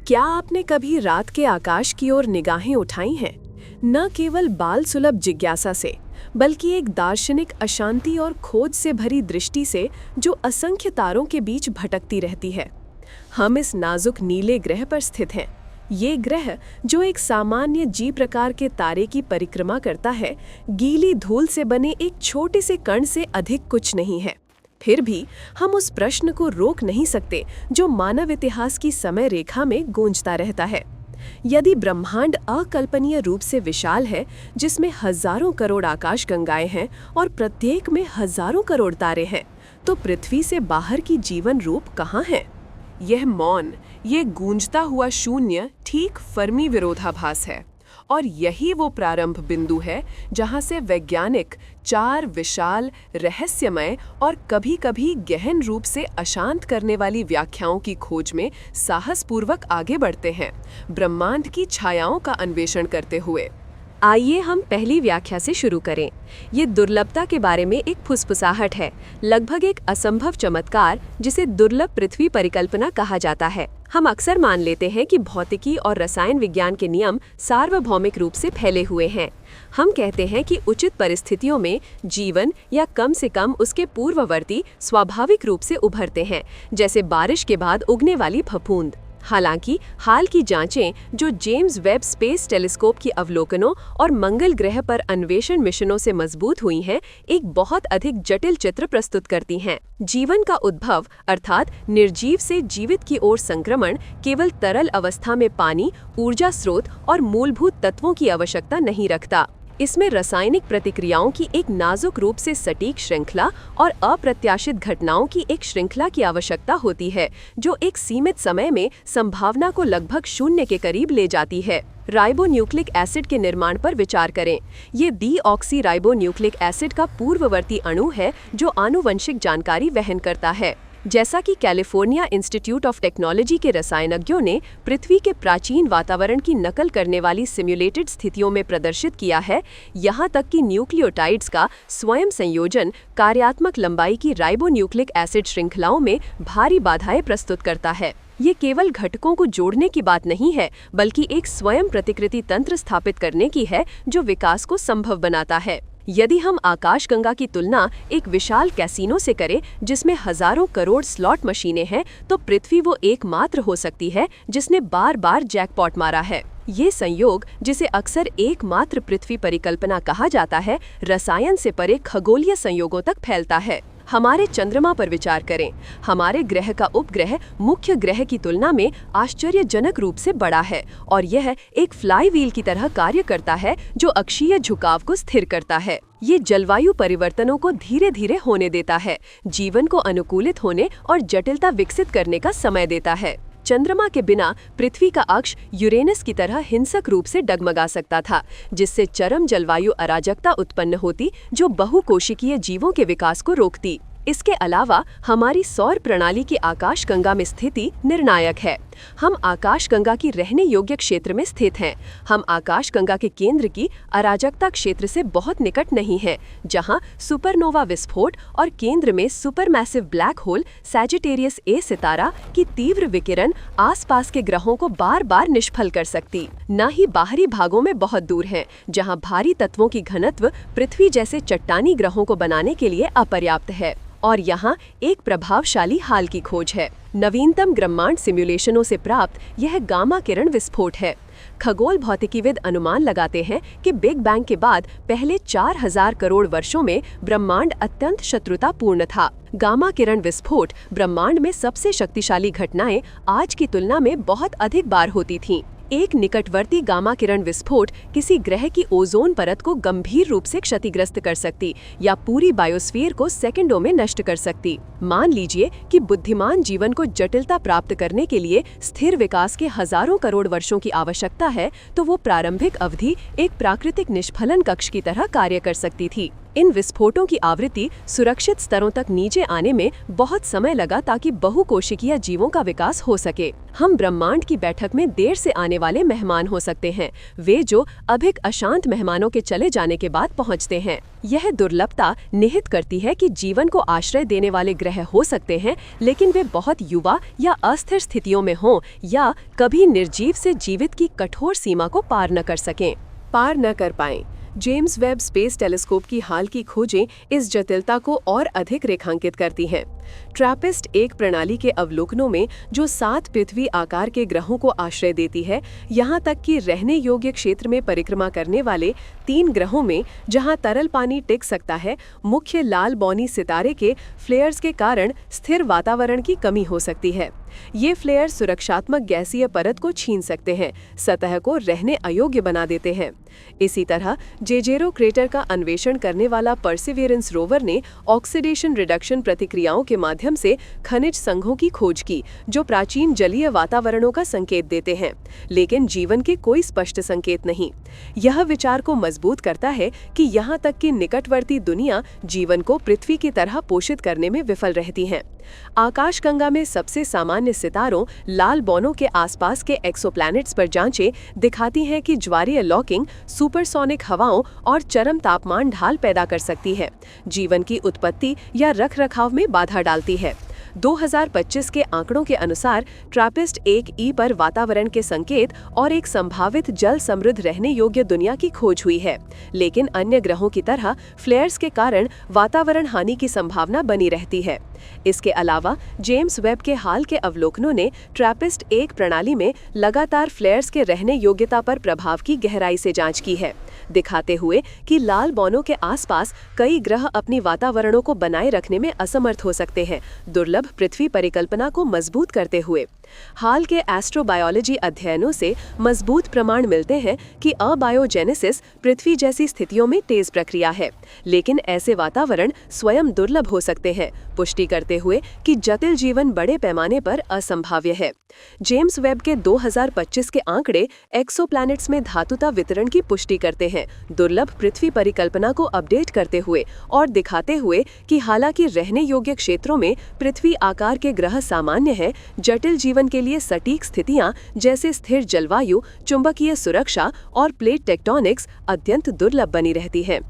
क्या आपने कभी रात के आकाश की ओर निगाहें उठाई हैं? न केवल बाल सुलभ जिज्ञासा से, बल्कि एक दार्शनिक अशांति और खोज से भरी दृष्टि से जो असंख्य तारों के बीच भटकती रहती है। हम इस नाजुक नीले ग्रह पर स्थित हैं। ये ग्रह, जो एक सामान्य जी प्रकार के तारे की परिक्रमा करता है, गीली धूल से बने एक छोटे से कण से अधिक कुछ नहीं है। फिर भी हम उस प्रश्न को रोक नहीं सकते जो मानव इतिहास की समय रेखा में गूंजता रहता है। यदि ब्रह्मांड अकल्पनीय रूप से विशाल है, जिसमें हजारों करोड़ आकाशगंगाएं हैं और प्रत्येक में हजारों करोड़ तारे हैं, तो पृथ्वी से बाहर की जीवन रूप कहाँ है? यह मौन, ये गूंजता हुआ शून्य ठीक फर्मी विरोधाभास है। और यही वो प्रारंभ बिंदु है जहां से वैज्ञानिक चार विशाल, रहस्यमय और कभी-कभी गहन रूप से अशांत करने वाली व्याख्याओं की खोज में साहसपूर्वक आगे बढ़ते हैं, ब्रह्मांड की छायाओं का अन्वेषण करते हुए। आइए हम पहली व्याख्या से शुरू करें। ये दुर्लभता के बारे में एक फुसफुसाहट है, लगभग एक असंभव चमत्कार जिसे दुर्लभ पृथ्वी परिकल्पना कहा जाता है। हम अक्सर मान लेते हैं कि भौतिकी और रसायन विज्ञान के नियम सार्वभौमिक रूप से फैले हुए हैं। हम कहते हैं कि उचित परिस्थितियों में जीवन या कम से कम उसके पूर्ववर्ती स्वाभाविक रूप से उभरते हैं, जैसे बारिश के बाद उगने वाली फफूंद। हालांकि हाल की जांचें, जो जेम्स वेब स्पेस टेलीस्कोप की अवलोकनों और मंगल ग्रह पर अन्वेषण मिशनों से मजबूत हुई हैं, एक बहुत अधिक जटिल चित्र प्रस्तुत करती हैं। जीवन का उद्भव अर्थात निर्जीव से जीवित की ओर संक्रमण केवल तरल अवस्था में पानी, ऊर्जा स्रोत और मूलभूत तत्वों की आवश्यकता नहीं रखता। इसमें रासायनिक प्रतिक्रियाओं की एक नाजुक रूप से सटीक श्रृंखला और अप्रत्याशित घटनाओं की एक श्रृंखला की आवश्यकता होती है, जो एक सीमित समय में संभावना को लगभग शून्य के करीब ले जाती है। राइबोन्यूक्लिक एसिड के निर्माण पर विचार करें। ये डीऑक्सी राइबोन्यूक्लिक एसिड का पूर्ववर्ती अणु है जो आनुवंशिक जानकारी वहन करता है। जैसा कि कैलिफोर्निया इंस्टीट्यूट ऑफ टेक्नोलॉजी के रसायनज्ञों ने पृथ्वी के प्राचीन वातावरण की नकल करने वाली सिम्युलेटेड स्थितियों में प्रदर्शित किया है, यहाँ तक कि न्यूक्लियोटाइड्स का स्वयं संयोजन कार्यात्मक लंबाई की राइबोन्यूक्लिक एसिड श्रृंखलाओं में भारी बाधाएं प्रस्तुत करता है। ये केवल घटकों को जोड़ने की बात नहीं है, बल्कि एक स्वयं प्रतिकृति तंत्र स्थापित करने की है जो विकास को संभव बनाता है। यदि हम आकाशगंगा की तुलना एक विशाल कैसीनो से करें जिसमें हजारों करोड़ स्लॉट मशीनें हैं, तो पृथ्वी वो एकमात्र हो सकती है जिसने बार बार जैकपॉट मारा है। ये संयोग, जिसे अक्सर एकमात्र पृथ्वी परिकल्पना कहा जाता है, रसायन से परे खगोलीय संयोगों तक फैलता है। हमारे चंद्रमा पर विचार करें। हमारे ग्रह का उपग्रह मुख्य ग्रह की तुलना में आश्चर्यजनक रूप से बड़ा है और यह एक फ्लाई व्हील की तरह कार्य करता है जो अक्षीय झुकाव को स्थिर करता है। ये जलवायु परिवर्तनों को धीरे धीरे होने देता है, जीवन को अनुकूलित होने और जटिलता विकसित करने का समय देता है। चंद्रमा के बिना पृथ्वी का अक्ष यूरेनस की तरह हिंसक रूप से डगमगा सकता था, जिससे चरम जलवायु अराजकता उत्पन्न होती जो बहुकोशिकीय जीवों के विकास को रोकती। इसके अलावा हमारी सौर प्रणाली की आकाशगंगा में स्थिति निर्णायक है। हम आकाशगंगा की रहने योग्य क्षेत्र में स्थित हैं। हम आकाशगंगा के केंद्र की अराजकता क्षेत्र से बहुत निकट नहीं हैं, जहां सुपरनोवा विस्फोट और केंद्र में supermassive black hole Sagittarius A सितारा की तीव्र विकिरण आसपास के ग्रहों को बार बार निष्फल कर सकती। न ही बाहरी भागों में बहुत दूर हैं, जहां भारी तत्वों की घनत्व पृथ्वी जैसे चट्टानी ग्रहों को बनाने के लिए अपर्याप्त है। और यहाँ एक प्रभावशाली हाल की खोज है। नवीनतम ब्रह्मांड सिमुलेशनों से प्राप्त यह गामा किरण विस्फोट है। खगोल भौतिकीविद अनुमान लगाते हैं कि बिग बैंग के बाद पहले 4000 करोड़ वर्षों में ब्रह्मांड अत्यंत शत्रुतापूर्ण था। गामा किरण विस्फोट ब्रह्मांड में सबसे शक्तिशाली घटनाएं आज की तुलना में बहुत अधिक बार होती थीं। एक निकटवर्ती गामा किरण विस्फोट किसी ग्रह की ओजोन परत को गंभीर रूप से क्षतिग्रस्त कर सकती या पूरी बायोस्फीयर को सेकंडों में नष्ट कर सकती। मान लीजिए कि बुद्धिमान जीवन को जटिलता प्राप्त करने के लिए स्थिर विकास के हजारों करोड़ वर्षों की आवश्यकता है, तो वो प्रारंभिक अवधि एक प्राकृतिक निष्फलन कक्ष की तरह कार्य कर सकती थी। इन विस्फोटों की आवृत्ति सुरक्षित स्तरों तक नीचे आने में बहुत समय लगा ताकि बहुकोशिकीय जीवों का विकास हो सके। हम ब्रह्मांड की बैठक में देर से आने वाले मेहमान हो सकते हैं, वे जो अधिक अशांत मेहमानों के चले जाने के बाद पहुंचते हैं। यह दुर्लभता निहित करती है कि जीवन को आश्रय देने वाले ग्रह हो सकते हैं, लेकिन वे बहुत युवा या अस्थिर स्थितियों में हों या कभी निर्जीव से जीवित की कठोर सीमा को पार न कर पाएं। जेम्स वेब स्पेस टेलीस्कोप की हाल की खोजें इस जटिलता को और अधिक रेखांकित करती हैं। ट्रैपिस्ट एक प्रणाली के अवलोकनों में जो 7 पृथ्वी आकार के ग्रहों को आश्रय देती है, यहाँ तक कि रहने योग्य क्षेत्र में परिक्रमा करने वाले 3 ग्रहों में जहाँ तरल पानी टिक सकता है, मुख्य लाल बौनी सितारे के फ्लेयर्स के कारण स्थिर वातावरण की कमी हो सकती है। ये फ्लेयर सुरक्षात्मक गैसीय परत को छीन सकते हैं, सतह को रहने अयोग्य बना देते हैं। इसी तरह जेजेरो क्रेटर का अन्वेषण करने वाला परसिवियरेंस रोवर ने ऑक्सीडेशन रिडक्शन प्रतिक्रियाओं के माध्यम से खनिज संघों की खोज की, जो प्राचीन जलीय वातावरणों का संकेत देते हैं, लेकिन जीवन के कोई स्पष्ट संकेत नहीं। यह विचार को मजबूत करता है कि यहाँ तक कि निकटवर्ती दुनिया जीवन को पृथ्वी की तरह पोषित करने में विफल रहती हैं। आकाशगंगा में सबसे सामान्य सितारों लाल बौनों के आसपास के एक्सोप्लैनेट्स पर जांचें दिखाती हैं कि ज्वारीय लॉकिंग सुपरसोनिक हवाओं और चरम तापमान ढाल पैदा कर सकती है, जीवन की उत्पत्ति या रखरखाव में बाधा डालती है। 2025 के आंकड़ों के अनुसार ट्रैपिस्ट 1E पर वातावरण के संकेत और एक संभावित जल समृद्ध रहने योग्य दुनिया की खोज हुई है, लेकिन अन्य ग्रहों की तरह फ्लेयर्स के कारण वातावरण हानि की संभावना बनी रहती है। इसके अलावा जेम्स वेब के हाल के अवलोकनों ने ट्रैपिस्ट 1 प्रणाली में लगातार फ्लेयर्स के रहने योग्यता पर प्रभाव की गहराई से जांच की है, दिखाते हुए कि लाल बौनों के आसपास कई ग्रह अपनी वातावरणों को बनाए रखने में असमर्थ हो सकते हैं, दुर्लभ पृथ्वी परिकल्पना को मजबूत करते हुए। हाल के एस्ट्रोबायोलॉजी अध्ययनों से मजबूत प्रमाण मिलते हैं कि अबायोजेनेसिस पृथ्वी जैसी स्थितियों में तेज प्रक्रिया है, लेकिन ऐसे वातावरण स्वयं दुर्लभ हो सकते हैं, पुष्टि करते हुए कि जटिल जीवन बड़े पैमाने पर असंभाव्य है। जेम्स वेब के 2025 के आंकड़े एक्सोप्लैनेट्स में धातुता वितरण की पुष्टि करते हैं, दुर्लभ पृथ्वी परिकल्पना को अपडेट करते हुए और दिखाते हुए कि हालांकि रहने योग्य क्षेत्रों में पृथ्वी आकार के ग्रह सामान्य है, जटिल जीवन के लिए सटीक स्थितियां जैसे स्थिर जलवायु, चुंबकीय सुरक्षा और प्लेट टेक्टोनिक्स अत्यंत दुर्लभ बनी रहती है।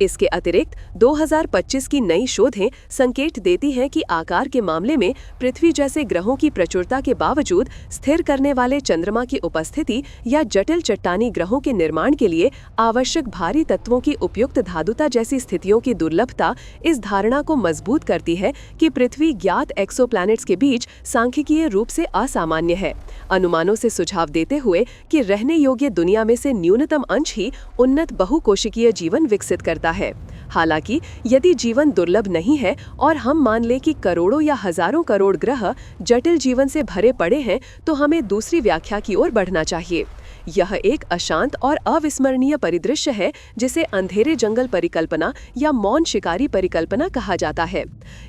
इसके अतिरिक्त 2025 की नई शोधें संकेत देती हैं कि आकार के मामले में पृथ्वी जैसे ग्रहों की प्रचुरता के बावजूद स्थिर करने वाले चंद्रमा की उपस्थिति या जटिल चट्टानी ग्रहों के निर्माण के लिए आवश्यक भारी तत्वों की उपयुक्त धातुता जैसी स्थितियों की दुर्लभता इस धारणा को मजबूत करती है कि पृथ्वी ज्ञात एक्सोप्लैनेट्स के बीच सांख्यिकीय रूप से असामान्य है, अनुमानों से सुझाव देते हुए कि रहने योग्य दुनिया में से न्यूनतम अंश ही उन्नत बहुकोशिकीय जीवन विकसित करता है। हालांकि यदि जीवन दुर्लभ नहीं है और हम मान लें कि करोड़ों या हजारों करोड़ ग्रह जटिल जीवन से भरे पड़े हैं, तो हमें दूसरी व्याख्या की ओर बढ़ना चाहिए। यह एक अशांत और अविस्मरणीय परिदृश्य है जिसे अंधेरे जंगल परिकल्पना या मौन शिकारी परिकल्पना कहा जाता है।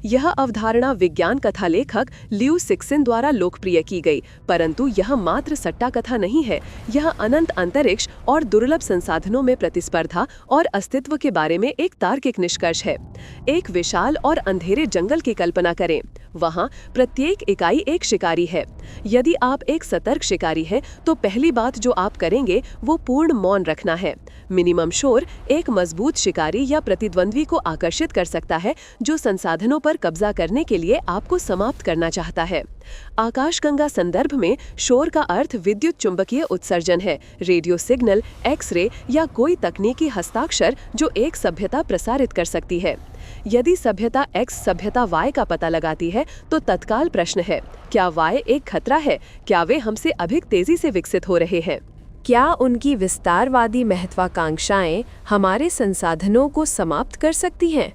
यह अवधारणा विज्ञान कथा लेखक लियू सिक्सन द्वारा लोकप्रिय की गई, परंतु यह मात्र सट्टा कथा नहीं है। यह अनंत अंतरिक्ष और दुर्लभ संसाधनों में प्रतिस्पर्धा और अस्तित्व के बारे में एक तार्किक निष्कर्ष है। एक विशाल और अंधेरे जंगल की कल्पना करें, वहाँ प्रत्येक इकाई एक शिकारी है। यदि आप एक सतर्क शिकारी हैं, तो पहली बात जो आप करेंगे वो पूर्ण मौन रखना है। मिनिमम शोर एक मजबूत शिकारी या प्रतिद्वंद्वी को आकर्षित कर सकता है जो संसाधनों पर कब्जा करने के लिए आपको समाप्त करना चाहता है। आकाशगंगा संदर्भ में शोर का अर्थ विद्युत चुंबकीय उत्सर्जन है, रेडियो सिग्नल, एक्स-रे या कोई तकनीकी हस्ताक्षर जो एक सभ्यता प्रसारित कर सकती है। यदि सभ्यता X सभ्यता Y का पता लगाती है, तो तत्काल प्रश्न है, क्या Y एक खतरा है? क्या वे हमसे अधिक तेजी से विकसित हो रहे हैं? क्या उनकी विस्तारवादी महत्वाकांक्षाएं हमारे संसाधनों को समाप्त कर सकती हैं?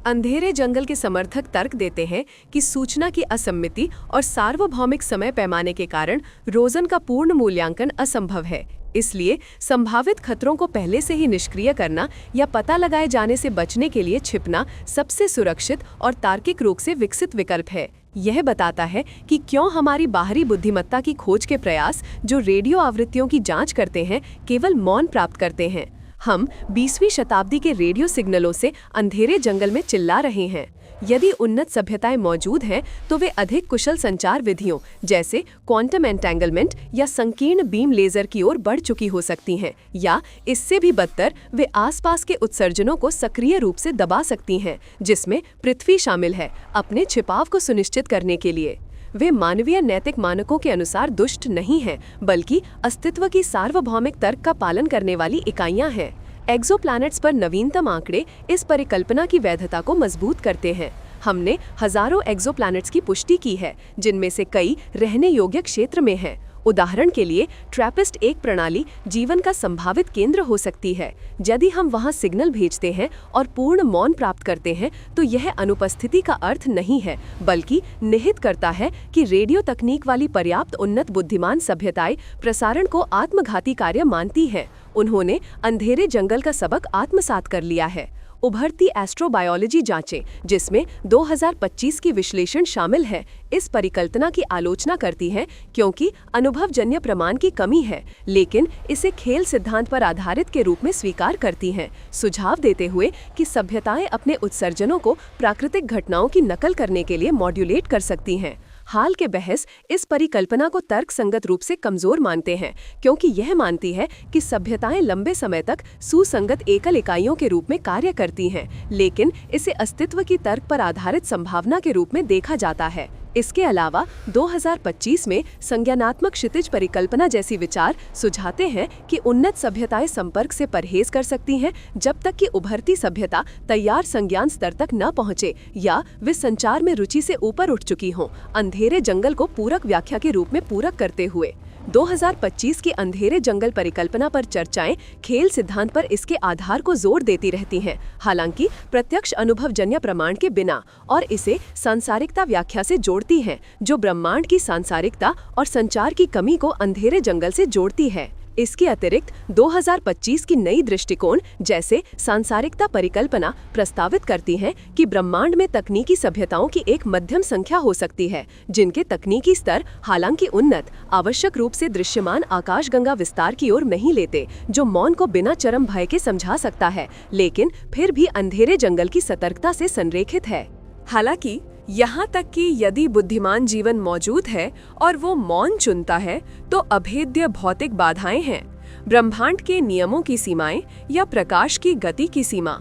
अंधेरे जंगल के समर्थक तर्क देते हैं कि सूचना की असम्मिति और सार्वभौमिक समय पैमाने के कारण रोजन का पूर्ण मूल्यांकन असंभव है। इसलिए संभावित खतरों को पहले से ही निष्क्रिय करना या पता लगाए जाने से बचने के लिए छिपना सबसे सुरक्षित और तार्किक रूप से विकसित विकल्प है। यह बताता है कि क्यों हमारी बाहरी बुद्धिमत्ता की खोज के प्रयास जो रेडियो आवृत्तियों की जांच करते हैं केवल मौन प्राप्त करते हैं। हम 20वीं शताब्दी के रेडियो सिग्नलों से अंधेरे जंगल में चिल्ला रहे हैं। यदि उन्नत सभ्यताएं मौजूद हैं तो वे अधिक कुशल संचार विधियों जैसे क्वांटम एंटेंगलमेंट या संकीर्ण बीम लेजर की ओर बढ़ चुकी हो सकती हैं, या इससे भी बदतर वे आसपास के उत्सर्जनों को सक्रिय रूप से दबा सकती हैं, जिसमें पृथ्वी शामिल है, अपने छिपाव को सुनिश्चित करने के लिए। वे मानवीय नैतिक मानकों के अनुसार दुष्ट नहीं हैं, बल्कि अस्तित्व की सार्वभौमिक तर्क का पालन करने वाली इकाइयां हैं। एक्सोप्लैनेट्स पर नवीनतम आंकड़े इस परिकल्पना की वैधता को मजबूत करते हैं। हमने हजारों एक्सोप्लैनेट्स की पुष्टि की है, जिनमें से कई रहने योग्य क्षेत्र में हैं। उदाहरण के लिए ट्रैपिस्ट एक प्रणाली जीवन का संभावित केंद्र हो सकती है। यदि हम वहां सिग्नल भेजते हैं और पूर्ण मौन प्राप्त करते हैं तो यह अनुपस्थिति का अर्थ नहीं है, बल्कि निहित करता है कि रेडियो तकनीक वाली पर्याप्त उन्नत बुद्धिमान सभ्यताएं प्रसारण को आत्मघाती कार्य मानती हैं। उन्होंने अंधेरे जंगल का सबक आत्मसात कर लिया है। उभरती एस्ट्रोबायोलॉजी जांचें, जिसमें 2025 की विश्लेषण शामिल है, इस परिकल्पना की आलोचना करती हैं क्योंकि अनुभवजन्य प्रमाण की कमी है, लेकिन इसे खेल सिद्धांत पर आधारित के रूप में स्वीकार करती हैं, सुझाव देते हुए कि सभ्यताएं अपने उत्सर्जनों को प्राकृतिक घटनाओं की नकल करने के लिए मॉड्यूलेट कर सकती हैं। हाल के बहस इस परिकल्पना को तर्कसंगत रूप से कमजोर मानते हैं, क्योंकि यह मानती है कि सभ्यताएं लंबे समय तक सुसंगत एकल इकाइयों के रूप में कार्य करती हैं, लेकिन इसे अस्तित्व की तर्क पर आधारित संभावना के रूप में देखा जाता है। इसके अलावा 2025 में संज्ञानात्मक क्षितिज परिकल्पना जैसी विचार सुझाते हैं कि उन्नत सभ्यताएं संपर्क से परहेज कर सकती हैं जब तक कि उभरती सभ्यता तैयार संज्ञान स्तर तक न पहुंचे या वे संचार में रुचि से ऊपर उठ चुकी हों। अंधेरे जंगल को पूरक व्याख्या के रूप में पूरक करते हुए 2025 की अंधेरे जंगल परिकल्पना पर चर्चाएं खेल सिद्धांत पर इसके आधार को जोर देती रहती हैं, हालांकि प्रत्यक्ष अनुभवजन्य प्रमाण के बिना, और इसे सांसारिकता व्याख्या से जोड़ती हैं, जो ब्रह्मांड की सांसारिकता और संचार की कमी को अंधेरे जंगल से जोड़ती है। इसके अतिरिक्त 2025 की नई दृष्टिकोण जैसे सांसारिकता परिकल्पना प्रस्तावित करती है कि ब्रह्मांड में तकनीकी सभ्यताओं की एक मध्यम संख्या हो सकती है, जिनके तकनीकी स्तर हालांकि उन्नत आवश्यक रूप से दृश्यमान आकाशगंगा विस्तार की ओर नहीं लेते, जो मौन को बिना चरम भय के समझा सकता है, लेकिन फिर भी अंधेरे जंगल की सतर्कता से संरेखित है। हालांकि यहाँ तक कि यदि बुद्धिमान जीवन मौजूद है और वो मौन चुनता है, तो अभेद्य भौतिक बाधाएं हैं, ब्रह्मांड के नियमों की सीमाएं या प्रकाश की गति की सीमा।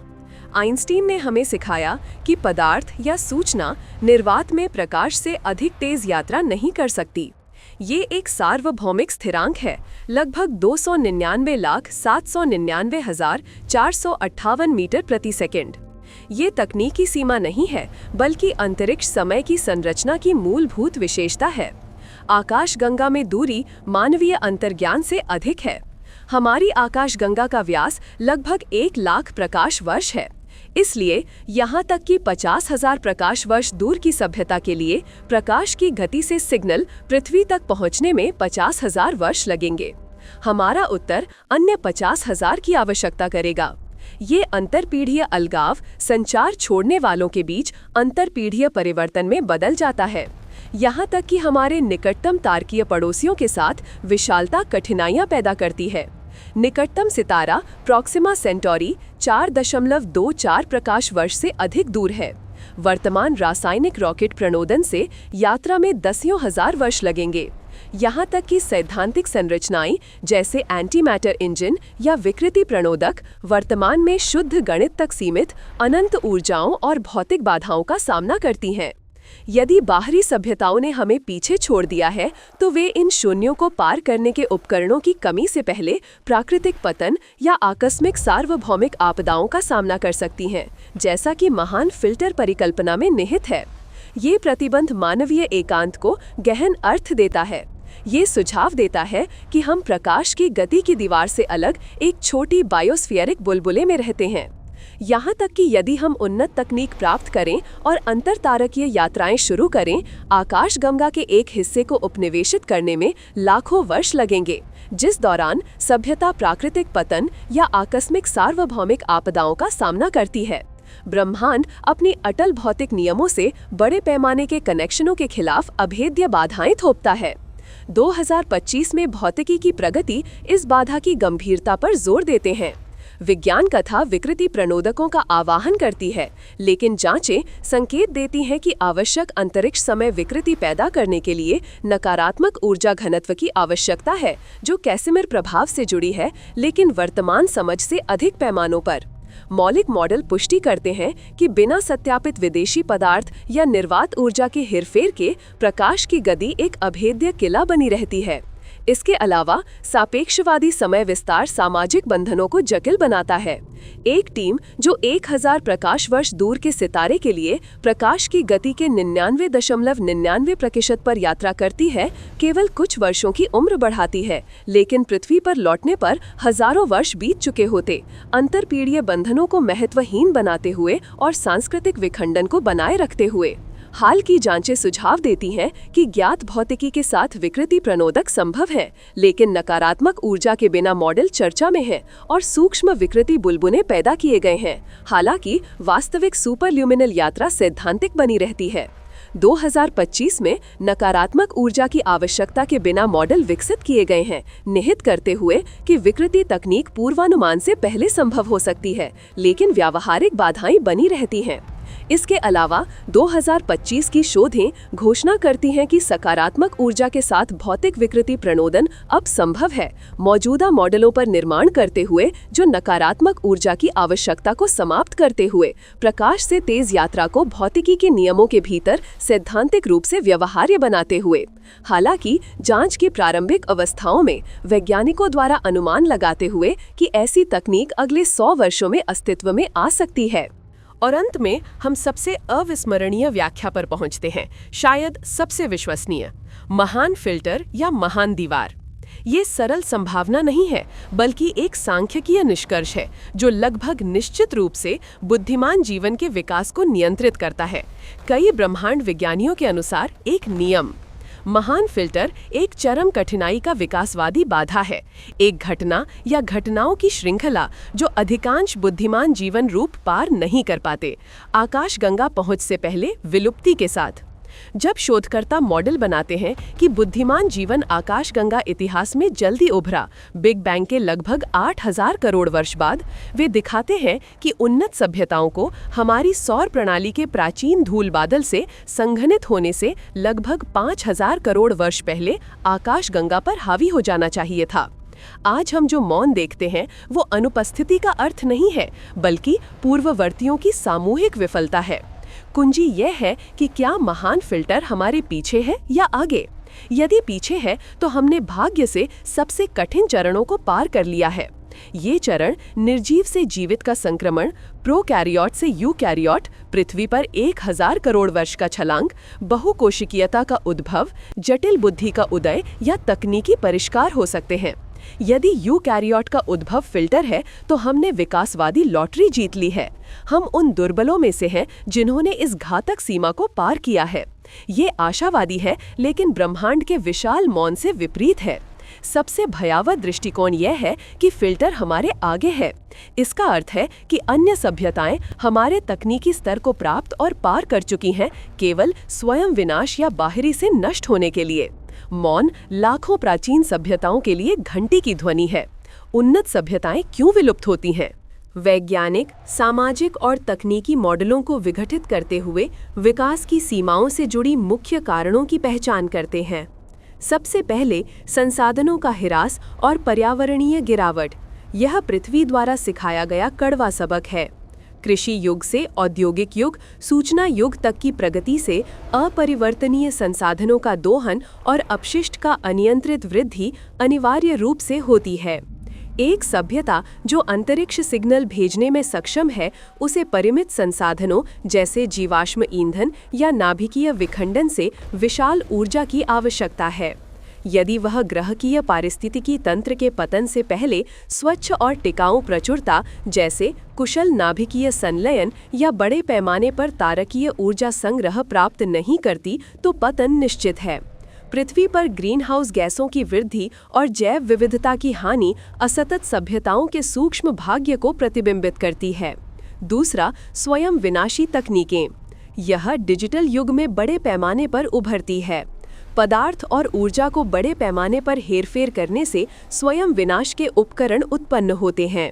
आइंस्टीन ने हमें सिखाया कि पदार्थ या सूचना निर्वात में प्रकाश से अधिक तेज यात्रा नहीं कर सकती। ये एक सार्वभौमिक स्थिरांक है, लगभग 299,799,458 मीटर प्रति सेकंड। ये तकनीकी सीमा नहीं है, बल्कि अंतरिक्ष समय की संरचना की मूलभूत विशेषता है। आकाशगंगा में दूरी मानवीय अंतर्ज्ञान से अधिक है। हमारी आकाशगंगा का व्यास लगभग 1 लाख प्रकाश वर्ष है। इसलिए यहाँ तक कि 50,000 प्रकाश वर्ष दूर की सभ्यता के लिए प्रकाश की गति से सिग्नल पृथ्वी तक पहुँचने में 50,000 वर्ष लगेंगे। हमारा उत्तर अन्य 50,000 की आवश्यकता करेगा। ये अंतरपीढ़ीय अलगाव संचार छोड़ने वालों के बीच अंतरपीढ़ीय परिवर्तन में बदल जाता है। यहाँ तक कि हमारे निकटतम तारकीय पड़ोसियों के साथ विशालता कठिनाइयाँ पैदा करती है। निकटतम सितारा प्रॉक्सिमा सेंटोरी 4.24 प्रकाश वर्ष से अधिक दूर है। वर्तमान रासायनिक रॉकेट प्रणोदन से यात्रा में दसियों हजार वर्ष लगेंगे। यहाँ तक कि सैद्धांतिक संरचनाएं जैसे एंटी मैटर इंजन या विकृति प्रणोदक वर्तमान में शुद्ध गणित तक सीमित अनंत ऊर्जाओं और भौतिक बाधाओं का सामना करती हैं। यदि बाहरी सभ्यताओं ने हमें पीछे छोड़ दिया है, तो वे इन शून्यों को पार करने के उपकरणों की कमी से पहले प्राकृतिक पतन या आकस्मिक सार्वभौमिक आपदाओं का सामना कर सकती हैं, जैसा कि महान फिल्टर परिकल्पना में निहित है। ये प्रतिबंध मानवीय एकांत को गहन अर्थ देता है। ये सुझाव देता है कि हम प्रकाश की गति की दीवार से अलग एक छोटी बायोस्फीयरिक बुलबुले में रहते हैं। यहाँ तक कि यदि हम उन्नत तकनीक प्राप्त करें और अंतरतारकीय यात्राएं शुरू करें, आकाशगंगा के एक हिस्से को उपनिवेशित करने में लाखों वर्ष लगेंगे, जिस दौरान सभ्यता प्राकृतिक पतन या आकस्मिक सार्वभौमिक आपदाओं का सामना करती है। ब्रह्मांड अपनी अटल भौतिक नियमों से बड़े पैमाने के कनेक्शनों के खिलाफ अभेद्य बाधाएं थोपता है। 2025 में भौतिकी की प्रगति इस बाधा की गंभीरता पर जोर देते हैं। विज्ञान कथा विकृति प्रणोदकों का आवाहन करती है, लेकिन जांचें संकेत देती हैं कि आवश्यक अंतरिक्ष समय विकृति पैदा करने के लिए नकारात्मक ऊर्जा घनत्व की आवश्यकता है, जो कैसिमिर प्रभाव से जुड़ी है, लेकिन वर्तमान समझ से अधिक पैमानों पर। मौलिक मॉडल पुष्टि करते हैं कि बिना सत्यापित विदेशी पदार्थ या निर्वात ऊर्जा के हेरफेर के प्रकाश की गति एक अभेद्य किला बनी रहती है। इसके अलावा सापेक्षवादी समय विस्तार सामाजिक बंधनों को जटिल बनाता है। एक टीम जो 1000 प्रकाश वर्ष दूर के सितारे के लिए प्रकाश की गति के 99.99% पर यात्रा करती है, केवल कुछ वर्षों की उम्र बढ़ाती है, लेकिन पृथ्वी पर लौटने पर हजारों वर्ष बीत चुके होते, अंतरपीढ़ीय बंधनों को महत्वहीन बनाते हुए और सांस्कृतिक विखंडन को बनाए रखते हुए। हाल की जांचें सुझाव देती हैं कि ज्ञात भौतिकी के साथ विकृति प्रणोदक संभव है, लेकिन नकारात्मक ऊर्जा के बिना मॉडल चर्चा में है और सूक्ष्म विकृति बुलबुलें पैदा किए गए हैं। हालांकि वास्तविक सुपरल्यूमिनल यात्रा सैद्धांतिक बनी रहती है। 2025 में नकारात्मक ऊर्जा की आवश्यकता के बिना मॉडल विकसित किए गए हैं, निहित करते हुए कि विकृति तकनीक पूर्वानुमान से पहले संभव हो सकती है, लेकिन व्यावहारिक बाधाएं बनी रहती हैं। इसके अलावा 2025 की शोधें घोषणा करती हैं कि सकारात्मक ऊर्जा के साथ भौतिक विकृति प्रणोदन अब संभव है, मौजूदा मॉडलों पर निर्माण करते हुए जो नकारात्मक ऊर्जा की आवश्यकता को समाप्त करते हुए प्रकाश से तेज यात्रा को भौतिकी के नियमों के भीतर सैद्धांतिक रूप से व्यवहार्य बनाते हुए। हालांकि जांच की प्रारंभिक अवस्थाओं में वैज्ञानिकों द्वारा अनुमान लगाते हुए कि ऐसी तकनीक अगले 100 वर्षों में अस्तित्व में आ सकती है। और अंत में हम सबसे अविस्मरणीय व्याख्या पर पहुंचते हैं, शायद सबसे विश्वसनीय, महान फिल्टर या महान दीवार। ये सरल संभावना नहीं है, बल्कि एक सांख्यिकीय निष्कर्ष है जो लगभग निश्चित रूप से बुद्धिमान जीवन के विकास को नियंत्रित करता है। कई ब्रह्मांड विज्ञानियों के अनुसार एक नियम, महान फिल्टर एक चरम कठिनाई का विकासवादी बाधा है, एक घटना या घटनाओं की श्रृंखला जो अधिकांश बुद्धिमान जीवन रूप पार नहीं कर पाते, आकाशगंगा पहुंच से पहले विलुप्ति के साथ। जब शोधकर्ता मॉडल बनाते हैं कि बुद्धिमान जीवन आकाशगंगा इतिहास में जल्दी उभरा, बिग बैंग के लगभग 8000 करोड़ वर्ष बाद, वे दिखाते हैं कि उन्नत सभ्यताओं को हमारी सौर प्रणाली के प्राचीन धूल बादल से संघनित होने से लगभग 5000 करोड़ वर्ष पहले आकाशगंगा पर हावी हो जाना चाहिए था। आज हम जो मौन देखते हैं वो अनुपस्थिति का अर्थ नहीं है, बल्कि पूर्ववर्तियों की सामूहिक विफलता है। कुंजी यह है कि क्या महान फिल्टर हमारे पीछे है या आगे? यदि पीछे है तो हमने भाग्य से सबसे कठिन चरणों को पार कर लिया है। ये चरण निर्जीव से जीवित का संक्रमण, प्रोकैरियोट से यूकैरियोट, पृथ्वी पर 1000 करोड़ वर्ष का छलांग, बहुकोशिकीयता का उद्भव, जटिल बुद्धि का उदय या तकनीकी परिष्कार हो सकते हैं। यदि यूकैरियोट का उद्भव फिल्टर है तो हमने विकासवादी लॉटरी जीत ली है। हम उन दुर्बलों में से हैं जिन्होंने इस घातक सीमा को पार किया है। ये आशावादी है, लेकिन ब्रह्मांड के विशाल मौन से विपरीत है। सबसे भयावह दृष्टिकोण यह है कि फिल्टर हमारे आगे है। इसका अर्थ है कि अन्य सभ्यताएं हमारे तकनीकी स्तर को प्राप्त और पार कर चुकी हैं, केवल स्वयं विनाश या बाहरी से नष्ट होने के लिए। मौन लाखों प्राचीन सभ्यताओं के लिए घंटी की ध्वनि है। उन्नत सभ्यताएं क्यों विलुप्त होती हैं? वैज्ञानिक, सामाजिक और तकनीकी मॉडलों को विघटित करते हुए विकास की सीमाओं से जुड़ी मुख्य कारणों की पहचान करते हैं। सबसे पहले संसाधनों का ह्रास और पर्यावरणीय गिरावट। यह पृथ्वी द्वारा सिखाया गया कड़वा सबक है। कृषि युग से औद्योगिक युग, सूचना युग तक की प्रगति से अपरिवर्तनीय संसाधनों का दोहन और अपशिष्ट का अनियंत्रित वृद्धि अनिवार्य रूप से होती है। एक सभ्यता जो अंतरिक्ष सिग्नल भेजने में सक्षम है, उसे परिमित संसाधनों जैसे जीवाश्म ईंधन या नाभिकीय विखंडन से विशाल ऊर्जा की आवश्यकता है। यदि वह ग्रहकीय पारिस्थितिकी तंत्र के पतन से पहले स्वच्छ और टिकाऊ प्रचुरता जैसे कुशल नाभिकीय संलयन या बड़े पैमाने पर तारकीय ऊर्जा संग्रह प्राप्त नहीं करती तो पतन निश्चित है। पृथ्वी पर ग्रीनहाउस गैसों की वृद्धि और जैव विविधता की हानि असतत सभ्यताओं के सूक्ष्म भाग्य को प्रतिबिंबित करती है। दूसरा, स्वयं विनाशी तकनीकें। यह डिजिटल युग में बड़े पैमाने पर उभरती है। पदार्थ और ऊर्जा को बड़े पैमाने पर हेरफेर करने से स्वयं विनाश के उपकरण उत्पन्न होते हैं।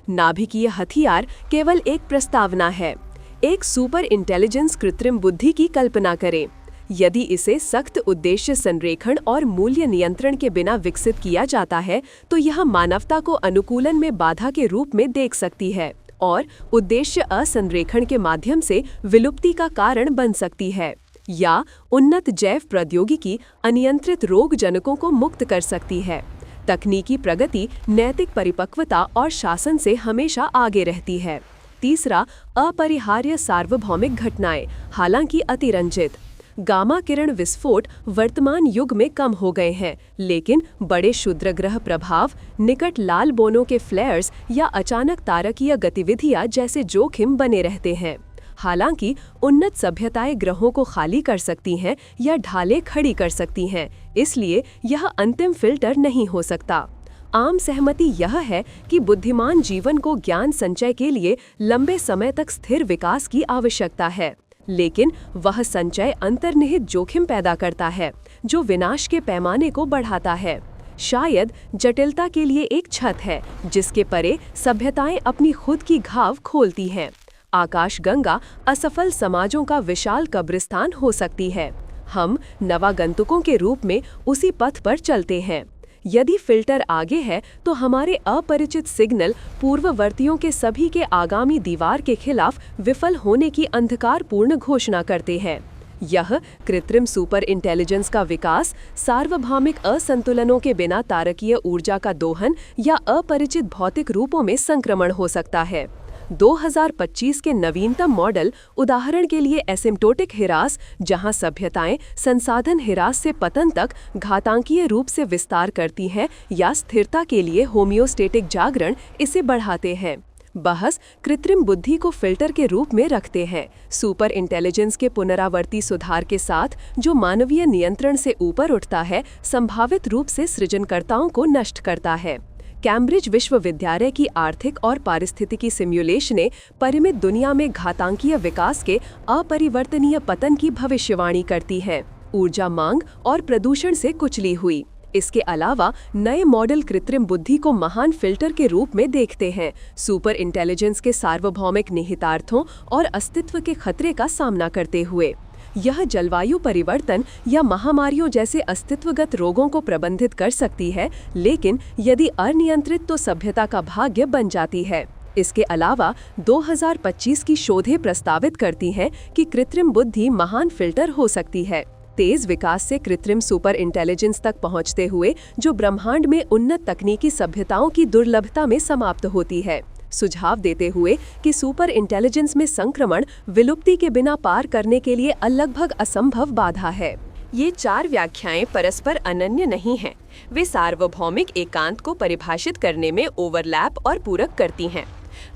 नाभिकीय हथियार केवल एक प्रस्तावना है। एक सुपर इंटेलिजेंस कृत्रिम बुद्धि की कल्पना करें। यदि इसे सख्त उद्देश्य संरेखण और मूल्य नियंत्रण के बिना विकसित किया जाता है तो यह मानवता को अनुकूलन में बाधा के रूप में देख सकती है और उद्देश्य असंरेखण के माध्यम से विलुप्ति का कारण बन सकती है, या उन्नत जैव प्रौद्योगिकी अनियंत्रित रोगजनकों को मुक्त कर सकती है। तकनीकी प्रगति नैतिक परिपक्वता और शासन से हमेशा आगे रहती है। तीसरा, अपरिहार्य सार्वभौमिक घटनाएं, हालांकि अतिरंजित। गामा किरण विस्फोट वर्तमान युग में कम हो गए हैं, लेकिन बड़े क्षुद्रग्रह प्रभाव, निकट लाल बोनों के फ्लेयर्स या अचानक तारकीय गतिविधियां जैसे जोखिम बने रहते हैं। हालांकि उन्नत सभ्यताएं ग्रहों को खाली कर सकती हैं या ढालें खड़ी कर सकती हैं, इसलिए यह अंतिम फिल्टर नहीं हो सकता। आम सहमति यह है कि बुद्धिमान जीवन को ज्ञान संचय के लिए लंबे समय तक स्थिर विकास की आवश्यकता है, लेकिन वह संचय अंतर्निहित जोखिम पैदा करता है जो विनाश के पैमाने को बढ़ाता है। शायद जटिलता के लिए एक छत है जिसके परे सभ्यताएं अपनी खुद की घाव खोलती हैं। आकाशगंगा असफल समाजों का विशाल कब्रिस्तान हो सकती है। हम नवागंतुकों के रूप में उसी पथ पर चलते हैं। यदि फिल्टर आगे है तो हमारे अपरिचित सिग्नल पूर्ववर्तियों के सभी के आगामी दीवार के खिलाफ विफल होने की अंधकारपूर्ण घोषणा करते हैं। यह कृत्रिम सुपर इंटेलिजेंस का विकास सार्वभौमिक असंतुलनों के बिना तारकीय ऊर्जा का दोहन या अपरिचित भौतिक रूपों में संक्रमण हो सकता है। 2025 के नवीनतम मॉडल, उदाहरण के लिए एसिम्प्टोटिक हिरास, जहां सभ्यताएं संसाधन हिरास से पतन तक घातांकीय रूप से विस्तार करती हैं, या स्थिरता के लिए होमियोस्टेटिक जागरण, इसे बढ़ाते हैं। बहस कृत्रिम बुद्धि को फिल्टर के रूप में रखते हैं, सुपर इंटेलिजेंस के पुनरावर्ती सुधार के साथ जो मानवीय नियंत्रण से ऊपर उठता है, संभावित रूप से सृजनकर्ताओं को नष्ट करता है। कैम्ब्रिज विश्वविद्यालय की आर्थिक और पारिस्थितिकी सिम्युलेशनें परिमित दुनिया में घातांकीय विकास के अपरिवर्तनीय पतन की भविष्यवाणी करती हैं, ऊर्जा मांग और प्रदूषण से कुचली हुई। इसके अलावा नए मॉडल कृत्रिम बुद्धि को महान फिल्टर के रूप में देखते हैं, सुपर इंटेलिजेंस के सार्वभौमिक निहितार्थों और अस्तित्व के खतरे का सामना करते हुए। यह जलवायु परिवर्तन या महामारियों जैसे अस्तित्वगत रोगों को प्रबंधित कर सकती है, लेकिन यदि अनियंत्रित तो सभ्यता का भाग्य बन जाती है। इसके अलावा 2025 की शोधें प्रस्तावित करती हैं कि कृत्रिम बुद्धि महान फिल्टर हो सकती है, तेज विकास से कृत्रिम सुपर इंटेलिजेंस तक पहुंचते हुए, जो ब्रह्मांड में उन्नत तकनीकी सभ्यताओं की दुर्लभता में समाप्त होती है। सुझाव देते हुए कि सुपर इंटेलिजेंस में संक्रमण विलुप्ति के बिना पार करने के लिए लगभग असंभव बाधा है। ये 4 व्याख्याएं परस्पर अनन्य नहीं हैं। वे सार्वभौमिक एकांत को परिभाषित करने में ओवरलैप और पूरक करती हैं।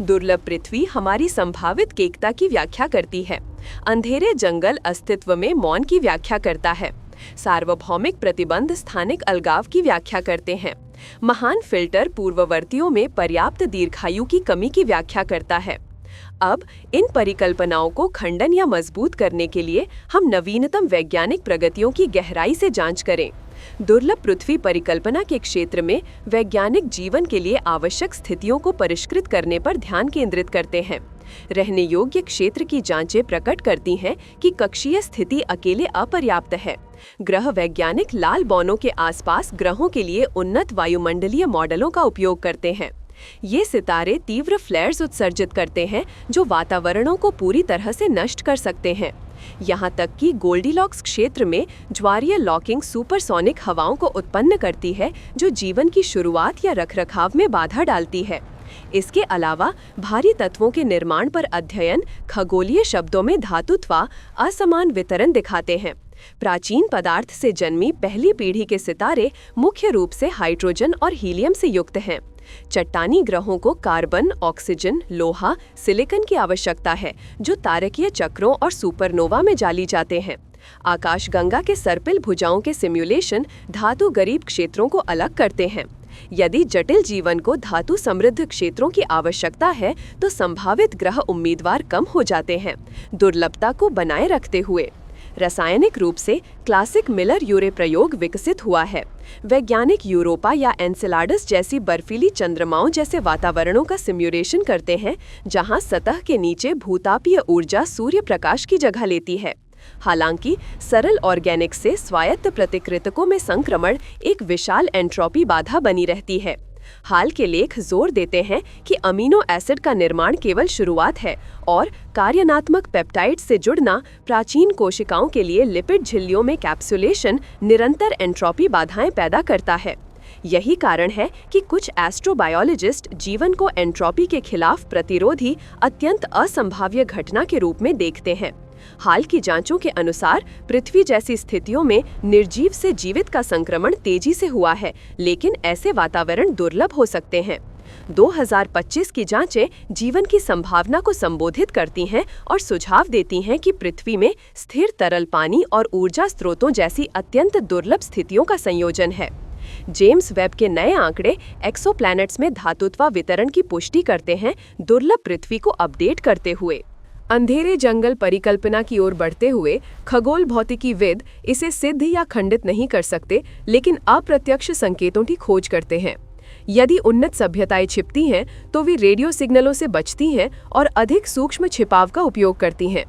दुर्लभ पृथ्वी हमारी संभावित केकता की व्याख्या करती है। अंधेरे जंगल अस्तित्व में मौन की व्याख्या करता है। सार्वभौमिक प्रतिबंध स्थानिक अलगाव की व्याख्या करते हैं। महान फिल्टर पूर्ववर्तियों में पर्याप्त दीर्घायु की कमी की व्याख्या करता है। अब इन परिकल्पनाओं को खंडन या मजबूत करने के लिए हम नवीनतम वैज्ञानिक प्रगतियों की गहराई से जांच करें। दुर्लभ पृथ्वी परिकल्पना के क्षेत्र में वैज्ञानिक जीवन के लिए आवश्यक स्थितियों को परिष्कृत करने पर ध्यान केंद्रित करते हैं। रहने योग्य क्षेत्र की जांचें प्रकट करती हैं कि कक्षीय स्थिति अकेले अपर्याप्त है। ग्रह वैज्ञानिक लाल बौनों के आसपास ग्रहों के लिए उन्नत वायुमंडलीय मॉडलों का उपयोग करते हैं। ये सितारे तीव्र फ्लेयर्स उत्सर्जित करते हैं जो वातावरणों को पूरी तरह से नष्ट कर सकते हैं। यहाँ तक कि गोल्डीलॉक्स क्षेत्र में ज्वारीय लॉकिंग सुपरसोनिक हवाओं को उत्पन्न करती है जो जीवन की शुरुआत या रखरखाव में बाधा डालती है। इसके अलावा भारी तत्वों के निर्माण पर अध्ययन खगोलीय शब्दों में धातुत्व असमान वितरण दिखाते हैं। प्राचीन पदार्थ से जन्मी पहली पीढ़ी के सितारे मुख्य रूप से हाइड्रोजन और हीलियम से युक्त हैं। चट्टानी ग्रहों को कार्बन, ऑक्सीजन, लोहा, सिलिकॉन की आवश्यकता है जो तारकीय चक्रों और सुपरनोवा में जाली जाते हैं। आकाशगंगा के सर्पिल भुजाओं के सिम्युलेशन धातु गरीब क्षेत्रों को अलग करते हैं। यदि जटिल जीवन को धातु समृद्ध क्षेत्रों की आवश्यकता है तो संभावित ग्रह उम्मीदवार कम हो जाते हैं, दुर्लभता को बनाए रखते हुए। रासायनिक रूप से क्लासिक मिलर यूरे प्रयोग विकसित हुआ है। वैज्ञानिक यूरोपा या एनसेलाडस जैसी बर्फीली चंद्रमाओं जैसे वातावरणों का सिम्युलेशन करते हैं, जहां सतह के नीचे भूतापीय ऊर्जा सूर्य प्रकाश की जगह लेती है। हालांकि सरल ऑर्गेनिक्स से स्वायत्त प्रतिकृतकों में संक्रमण एक विशाल एंट्रोपी बाधा बनी रहती है। हाल के लेख जोर देते हैं कि अमीनो एसिड का निर्माण केवल शुरुआत है और कार्यात्मक पेप्टाइड से जुड़ना प्राचीन कोशिकाओं के लिए लिपिड झिल्लियों में कैप्सुलेशन निरंतर एंट्रोपी बाधाएं पैदा करता है। यही कारण है कि कुछ एस्ट्रोबायोलॉजिस्ट जीवन को एंट्रोपी के खिलाफ प्रतिरोधी अत्यंत असंभाव्य घटना के रूप में देखते हैं। हाल की जांचों के अनुसार पृथ्वी जैसी स्थितियों में निर्जीव से जीवित का संक्रमण तेजी से हुआ है, लेकिन ऐसे वातावरण दुर्लभ हो सकते हैं। 2025 की जांचें जीवन की संभावना को संबोधित करती हैं और सुझाव देती हैं कि पृथ्वी में स्थिर तरल पानी और ऊर्जा स्रोतों जैसी अत्यंत दुर्लभ स्थितियों का संयोजन है। जेम्स वेब के नए आंकड़े एक्सोप्लैनेट्स में धातुत्व वितरण की पुष्टि करते हैं, दुर्लभ पृथ्वी को अपडेट करते हुए। अंधेरे जंगल परिकल्पना की ओर बढ़ते हुए खगोल भौतिकीविद इसे सिद्ध या खंडित नहीं कर सकते, लेकिन अप्रत्यक्ष संकेतों की खोज करते हैं। यदि उन्नत सभ्यताएं छिपती हैं, तो वे रेडियो सिग्नलों से बचती हैं और अधिक सूक्ष्म छिपाव का उपयोग करती हैं।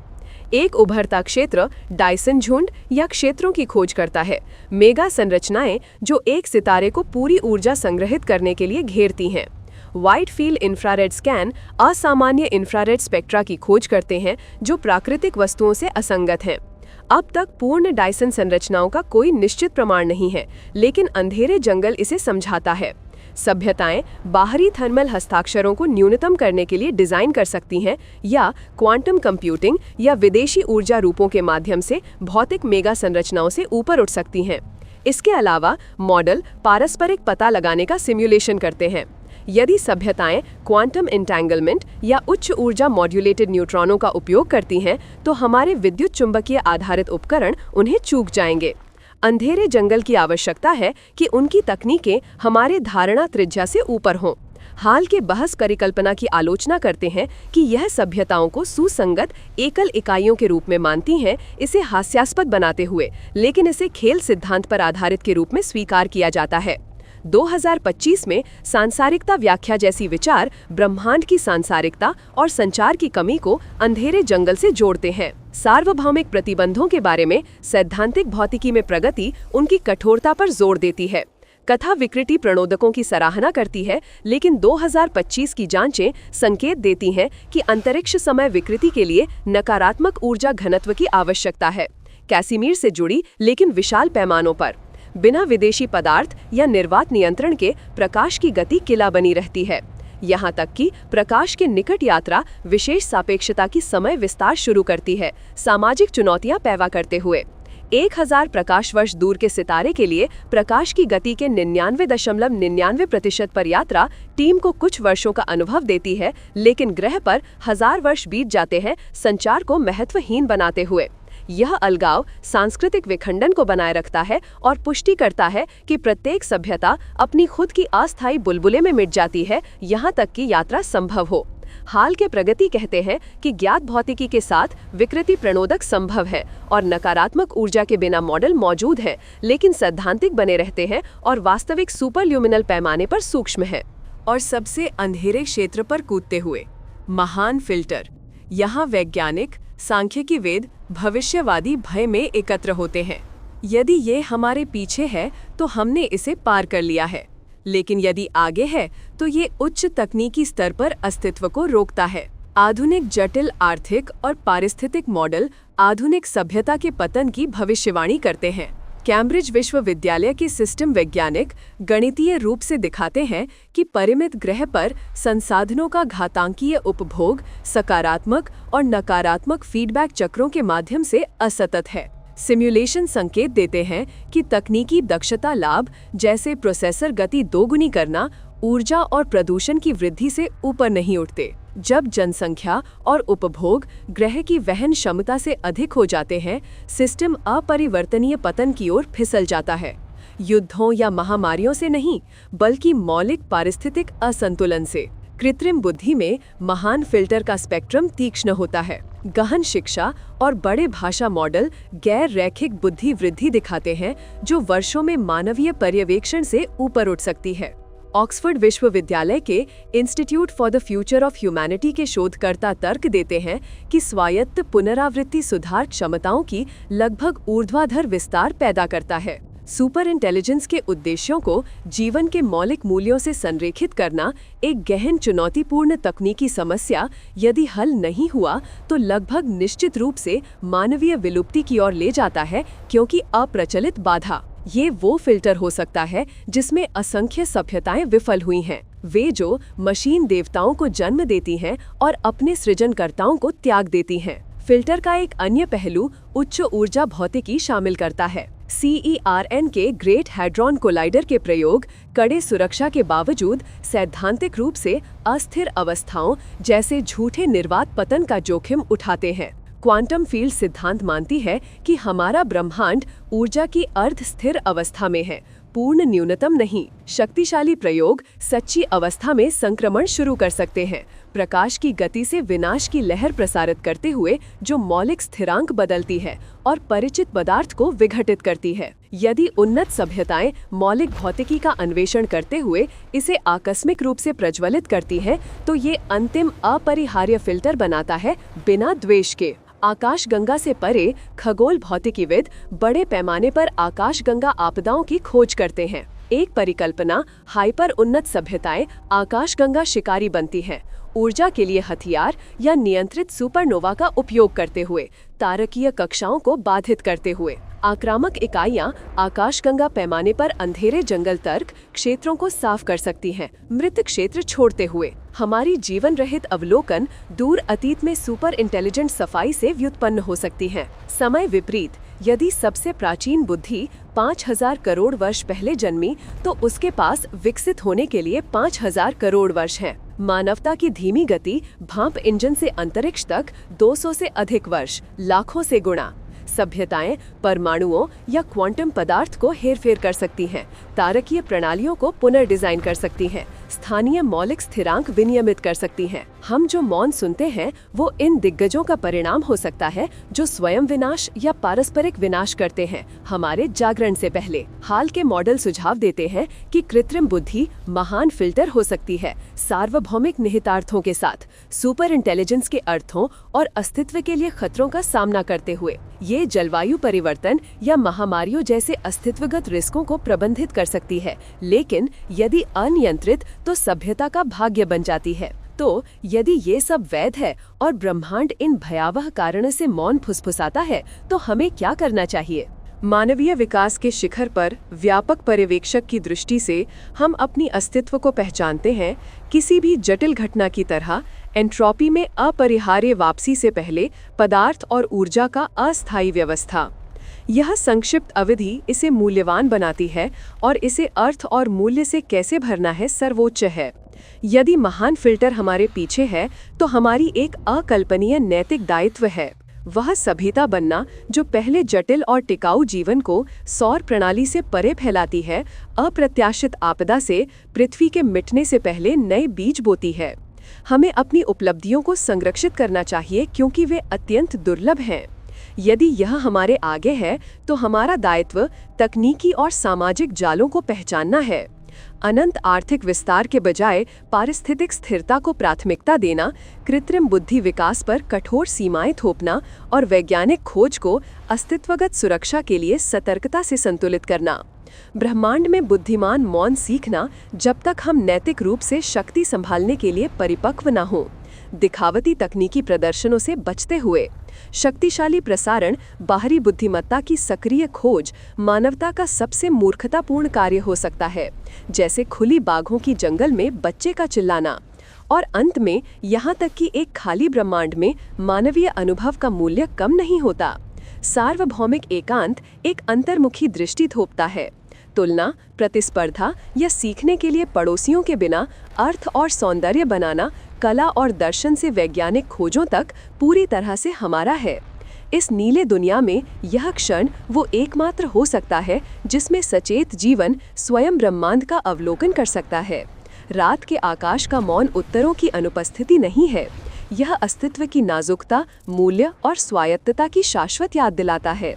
एक उभरता क्षेत्र डायसन झुंड या क्षेत्रों की खोज करता है, मेगा संरचनाएं जो एक सितारे को पूरी ऊर्जा संग्रहित करने के लिए घेरती हैं। वाइड फील्ड इंफ्रारेड स्कैन असामान्य इंफ्रारेड स्पेक्ट्रा की खोज करते हैं जो प्राकृतिक वस्तुओं से असंगत हैं। अब तक पूर्ण डायसन संरचनाओं का कोई निश्चित प्रमाण नहीं है, लेकिन अंधेरे जंगल इसे समझाता है। सभ्यताएं बाहरी थर्मल हस्ताक्षरों को न्यूनतम करने के लिए डिजाइन कर सकती हैं या क्वांटम कंप्यूटिंग या विदेशी ऊर्जा रूपों के माध्यम से भौतिक मेगा संरचनाओं से ऊपर उठ सकती हैं। इसके अलावा मॉडल पारस्परिक पता लगाने का सिम्युलेशन करते हैं। यदि सभ्यताएं क्वांटम एंटेंगलमेंट या उच्च ऊर्जा मॉड्यूलेटेड न्यूट्रॉनों का उपयोग करती हैं, तो हमारे विद्युत चुंबकीय आधारित उपकरण उन्हें चूक जाएंगे। अंधेरे जंगल की आवश्यकता है कि उनकी तकनीकें हमारे धारणा त्रिज्या से ऊपर हों। हाल के बहस परिकल्पना की आलोचना करते हैं कि यह सभ्यताओं को सुसंगत एकल इकाइयों के रूप में मानती हैं, इसे हास्यास्पद बनाते हुए, लेकिन इसे खेल सिद्धांत पर आधारित के रूप में स्वीकार किया जाता है। 2025 में सांसारिकता व्याख्या जैसी विचार ब्रह्मांड की सांसारिकता और संचार की कमी को अंधेरे जंगल से जोड़ते हैं। सार्वभौमिक प्रतिबंधों के बारे में सैद्धांतिक भौतिकी में प्रगति उनकी कठोरता पर जोर देती है। कथा विकृति प्रणोदकों की सराहना करती है, लेकिन 2025 की जांचें संकेत देती हैं कि अंतरिक्ष समय विकृति के लिए नकारात्मक ऊर्जा घनत्व की आवश्यकता है, कैसिमीर से जुड़ी लेकिन विशाल पैमानों पर। बिना विदेशी पदार्थ या निर्वात नियंत्रण के प्रकाश की गति किला बनी रहती है। यहाँ तक कि प्रकाश के निकट यात्रा विशेष सापेक्षता की समय विस्तार शुरू करती है, सामाजिक चुनौतियां पैदा करते हुए। 1000 प्रकाश वर्ष दूर के सितारे के लिए प्रकाश की गति के 99.99% पर यात्रा टीम को कुछ वर्षों का अनुभव देती है, लेकिन ग्रह पर 1000 वर्ष बीत जाते हैं संचार को महत्वहीन बनाते हुए। यह अलगाव सांस्कृतिक विखंडन को बनाए रखता है और पुष्टि करता है कि प्रत्येक सभ्यता अपनी खुद की अस्थायी बुलबुले में मिट जाती है, यहाँ तक कि यात्रा संभव हो। हाल के प्रगति कहते हैं कि ज्ञात भौतिकी के साथ विकृति प्रणोदक संभव है और नकारात्मक ऊर्जा के बिना मॉडल मौजूद है, लेकिन सैद्धांतिक बने रहते हैं और वास्तविक सुपरल्यूमिनल पैमाने पर सूक्ष्म है। और सबसे अंधेरे क्षेत्र पर कूदते हुए महान फिल्टर। यहाँ वैज्ञानिक, सांख्यिकीविद, भविष्यवादी भय में एकत्र होते हैं। यदि ये हमारे पीछे है तो हमने इसे पार कर लिया है, लेकिन यदि आगे है तो ये उच्च तकनीकी स्तर पर अस्तित्व को रोकता है। आधुनिक जटिल आर्थिक और पारिस्थितिक मॉडल आधुनिक सभ्यता के पतन की भविष्यवाणी करते हैं। कैम्ब्रिज विश्वविद्यालय के सिस्टम वैज्ञानिक गणितीय रूप से दिखाते हैं कि परिमित ग्रह पर संसाधनों का घातांकीय उपभोग सकारात्मक और नकारात्मक फीडबैक चक्रों के माध्यम से असतत है। सिम्युलेशन संकेत देते हैं कि तकनीकी दक्षता लाभ जैसे प्रोसेसर गति दोगुनी करना ऊर्जा और प्रदूषण की वृद्धि से ऊपर नहीं उठते। जब जनसंख्या और उपभोग ग्रह की वहन क्षमता से अधिक हो जाते हैं, सिस्टम अपरिवर्तनीय पतन की ओर फिसल जाता है। युद्धों या महामारियों से नहीं, बल्कि मौलिक पारिस्थितिक असंतुलन से। कृत्रिम बुद्धि में महान फिल्टर का स्पेक्ट्रम तीक्ष्ण होता है। गहन शिक्षा और बड़े भाषा मॉडल गैर रैखिक बुद्धि वृद्धि दिखाते हैं जो वर्षों में मानवीय पर्यवेक्षण से ऊपर उठ सकती है। ऑक्सफोर्ड विश्वविद्यालय के institute for the future of humanity के शोधकर्ता तर्क देते हैं कि स्वायत्त पुनरावृत्ति सुधार क्षमताओं की लगभग ऊर्ध्वाधर विस्तार पैदा करता है। सुपर इंटेलिजेंस के उद्देश्यों को जीवन के मौलिक मूल्यों से संरेखित करना एक गहन चुनौतीपूर्ण तकनीकी समस्या यदि हल नहीं हुआ तो लगभग निश्चित रूप से मानवीय विलुप्ति की ओर ले जाता है, क्योंकि अप्रचलित बाधा ये वो फिल्टर हो सकता है जिसमें असंख्य सभ्यताएं विफल हुई हैं, वे जो मशीन देवताओं को जन्म देती हैं और अपने सृजनकर्ताओं को त्याग देती हैं। फिल्टर का एक अन्य पहलू उच्च ऊर्जा भौतिकी शामिल करता है। CERN के ग्रेट हैड्रॉन कोलाइडर के प्रयोग कड़े सुरक्षा के बावजूद सैद्धांतिक रूप से अस्थिर अवस्थाओं जैसे झूठे निर्वात पतन का जोखिम उठाते हैं। क्वांटम फील्ड सिद्धांत मानती है कि हमारा ब्रह्मांड ऊर्जा की अर्ध स्थिर अवस्था में है, पूर्ण न्यूनतम नहीं। शक्तिशाली प्रयोग सच्ची अवस्था में संक्रमण शुरू कर सकते हैं, प्रकाश की गति से विनाश की लहर प्रसारित करते हुए जो मौलिक स्थिरांक बदलती है और परिचित पदार्थ को विघटित करती है। यदि उन्नत सभ्यताएं मौलिक भौतिकी का अन्वेषण करते हुए इसे आकस्मिक रूप से प्रज्वलित करती हैं, तो ये अंतिम अपरिहार्य फिल्टर बनाता है बिना द्वेष के। आकाशगंगा से परे खगोल भौतिकीविद बड़े पैमाने पर आकाशगंगा आपदाओं की खोज करते हैं। एक परिकल्पना, हाइपर उन्नत सभ्यताएं आकाशगंगा शिकारी बनती हैं, ऊर्जा के लिए हथियार या नियंत्रित सुपरनोवा का उपयोग करते हुए, तारकीय कक्षाओं को बाधित करते हुए। आक्रामक इकाइयां आकाशगंगा पैमाने पर अंधेरे जंगल तर्क क्षेत्रों को साफ कर सकती हैं, मृत क्षेत्र छोड़ते हुए। हमारी जीवन रहित अवलोकन दूर अतीत में सुपर इंटेलिजेंट सफाई से व्युत्पन्न हो सकती हैं। समय विपरीत, यदि सबसे प्राचीन बुद्धि 5000 करोड़ वर्ष पहले जन्मी तो उसके पास विकसित होने के लिए 5000 करोड़ वर्ष हैं। मानवता की धीमी गति भाप इंजन से अंतरिक्ष तक 200 से अधिक वर्ष, लाखों से गुणा। सभ्यताएं परमाणुओं या क्वांटम पदार्थ को हेरफेर कर सकती हैं, तारकीय प्रणालियों को पुनर्डिजाइन कर सकती हैं, स्थानीय मौलिक स्थिरांक विनियमित कर सकती हैं। हम जो मौन सुनते हैं वो इन दिग्गजों का परिणाम हो सकता है जो स्वयं विनाश या पारस्परिक विनाश करते हैं हमारे जागरण से पहले। हाल के मॉडल सुझाव देते हैं कि कृत्रिम बुद्धि महान फिल्टर हो सकती है, सार्वभौमिक निहितार्थों के साथ, सुपर इंटेलिजेंस के अर्थों और अस्तित्व के लिए खतरों का सामना करते हुए। ये जलवायु परिवर्तन या महामारियों जैसे अस्तित्वगत रिस्कों को प्रबंधित कर सकती है, लेकिन यदि अनियंत्रित तो सभ्यता का भाग्य बन जाती है। तो यदि ये सब वैध है और ब्रह्मांड इन भयावह कारणों से मौन फुसफुसाता है, तो हमें क्या करना चाहिए? मानवीय विकास के शिखर पर व्यापक पर्यवेक्षक की दृष्टि से हम अपनी अस्तित्व को पहचानते हैं। किसी भी जटिल घटना की तरह एंट्रोपी में अपरिहार्य वापसी से पहले पदार्थ और ऊर्जा का अस्थायी व्यवस्था। यह संक्षिप्त अवधि इसे मूल्यवान बनाती है और इसे अर्थ और मूल्य से कैसे भरना है सर्वोच्च है। यदि महान फिल्टर हमारे पीछे है तो हमारी एक अकल्पनीय नैतिक दायित्व है, वह सभ्यता बनना जो पहले जटिल और टिकाऊ जीवन को सौर प्रणाली से परे फैलाती है, अप्रत्याशित आपदा से पृथ्वी के मिटने से पहले नए बीज बोती है। हमें अपनी उपलब्धियों को संरक्षित करना चाहिए क्योंकि वे अत्यंत दुर्लभ हैं। यदि यह हमारे आगे है तो हमारा दायित्व तकनीकी और सामाजिक जालों को पहचानना है। अनंत आर्थिक विस्तार के बजाय पारिस्थितिक स्थिरता को प्राथमिकता देना, कृत्रिम बुद्धि विकास पर कठोर सीमाएं थोपना और वैज्ञानिक खोज को अस्तित्वगत सुरक्षा के लिए सतर्कता से संतुलित करना। ब्रह्मांड में बुद्धिमान मौन सीखना जब तक हम नैतिक रूप से शक्ति संभालने के लिए परिपक्व न हों। दिखावती तकनीकी प्रदर्शनों से बचते हुए शक्तिशाली प्रसारण, बाहरी बुद्धिमत्ता की सक्रिय खोज मानवता का सबसे मूर्खतापूर्ण कार्य हो सकता है, जैसे खुली बाघों की जंगल में बच्चे का चिल्लाना। और अंत में यहाँ तक कि एक खाली ब्रह्मांड में मानवीय अनुभव का मूल्य कम नहीं होता। सार्वभौमिक एकांत एक अंतर्मुखी दृष्टि थोपता है। तुलना, प्रतिस्पर्धा या सीखने के लिए पड़ोसियों के बिना अर्थ और सौंदर्य बनाना कला और दर्शन से वैज्ञानिक खोजों तक पूरी तरह से हमारा है। इस नीले दुनिया में यह क्षण वो एकमात्र हो सकता है जिसमें सचेत जीवन स्वयं ब्रह्मांड का अवलोकन कर सकता है। रात के आकाश का मौन उत्तरों की अनुपस्थिति नहीं है, यह अस्तित्व की नाजुकता, मूल्य और स्वायत्तता की शाश्वत याद दिलाता है।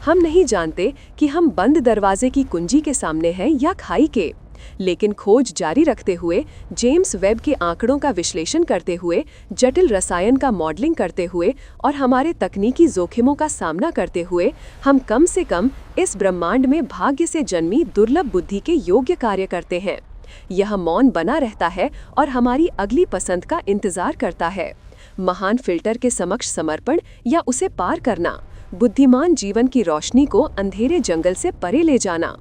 हम नहीं जानते कि हम बंद दरवाजे की कुंजी के सामने हैं या खाई के, लेकिन खोज जारी रखते हुए, जेम्स वेब के आंकड़ों का विश्लेषण करते हुए, जटिल रसायन का मॉडलिंग करते हुए और हमारे तकनीकी जोखिमों का सामना करते हुए, हम कम से कम इस ब्रह्मांड में भाग्य से जन्मी दुर्लभ बुद्धि के योग्य कार्य करते हैं। यह मौन बना रहता है और हमारी अगली पसंद का इंतजार करता है। महान फिल्टर के समक्ष समर्पण या उसे पार करना, बुद्धिमान जीवन की रोशनी को अंधेरे जंगल से परे ले जाना।